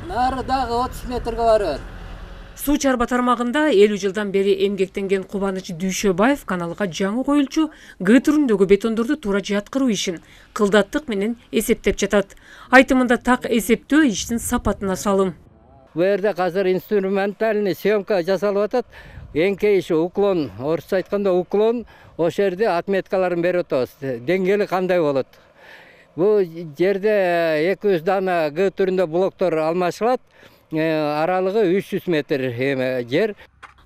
Нары дагы 30 метрге барыр. Суу чарба тармагында 50 жылдан бери эмгектенген Кубаныч Дүйшөбаев каналга жаңы коюлчу Г түрүндөгү бетондорду туура жаткыруу ишин кылдаттык менен эсептеп жатат. Айтымында так эсептөө иштин сапатына салым. Бу жерде азыр инструментальный съемка жасалып атат. Эң кейиши уклон, орусча айтканда уклон, ошол жерде отметкаларын берип атабыз. Деңгээли кандай болот? Бу жерде 200 дана Г түрүндө блоктор алмашылат. Аралыгы 300 метр жер.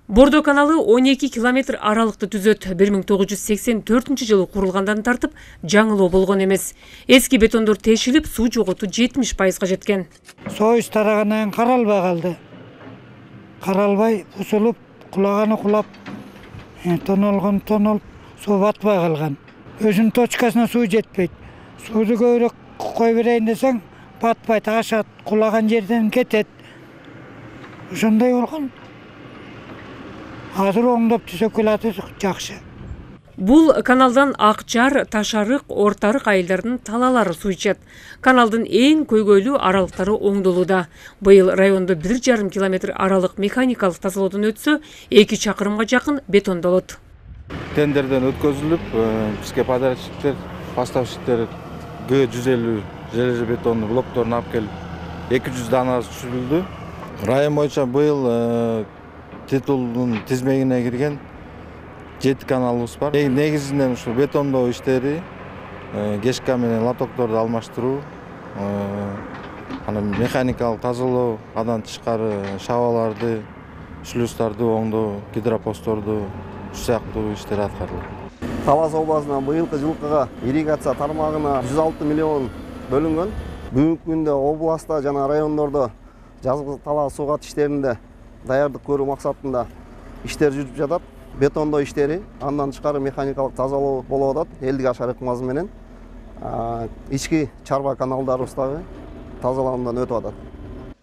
Бордо каналы 12 километр аралыкты түзөт. 1984 жылы курулгандан тартып жаңылоо болгон эмес. Эски бетондор тешилип, суу жоготуу 70%га жеткен. Союз тарагандан каралбай калды. Каралбай бусулуп, кулаганы кулап, тонолуп, суу батпай калган. Өзүнүн точкасына суу жетпейт. Сууду көбүрөөк кой берейин десең, батпайт, ашат, кулаган жерден кетет. Ошондой болгон. Азыр оңдоп түзөп келатыр, жакшы. Бул каналдан Акжар, Ташарык, Ортарык айылдарынын талалары суу ичет. Каналдын эң көйгөйлүү аралыктары оңдолууда. Быйыл райондо 1,5 километр аралык механикалык тазалоодон өтсө, 2 чакырымга жакын бетондолот. Тендерден өткөзүлүп, бизге подрядчиктер, поставщиктер Г150 железобетонный блокторун алып келип 200 данасы түшүрүлдү. Район боюнча быйыл титулдун тизмегине кирген 7 каналыбыз бар. Негизинен ушу бетондоо иштери, кешка менен лотокторду алмаштыруу, анан механикалык тазалоо, андан тышкары шабаларды, шлюздарды оңдоо, гидропостторду, ушул сыяктуу иштер аткарылат. Талас областына быйылкы жылкыга ирригация тармагына 106 миллион бөлүнгөн. Бүгүнкү күндө областта жана райондордо жазгы талас сугат иштеринде даярдык көрүү максатында иштер жүрүп жатат. Бетондоо иштери, андан тышкары механикалык тазалоо болуп атат. Элдик ашар ыкмасы менен ички чарба каналдарыбыз дагы тазалануудан өтүп атат.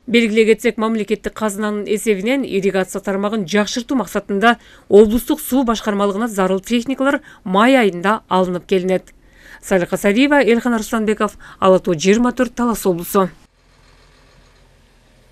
Белгилей кетсек, мамлекеттик казынанын эсебинен ирригация тармагын жакшыртуу максатында облустук суу башкармалыгына зарыл техникалар май айында алынып келинет. Салиха Сариева, Элхан Арсланбеков, Ала Тоо 24, Талас облусу.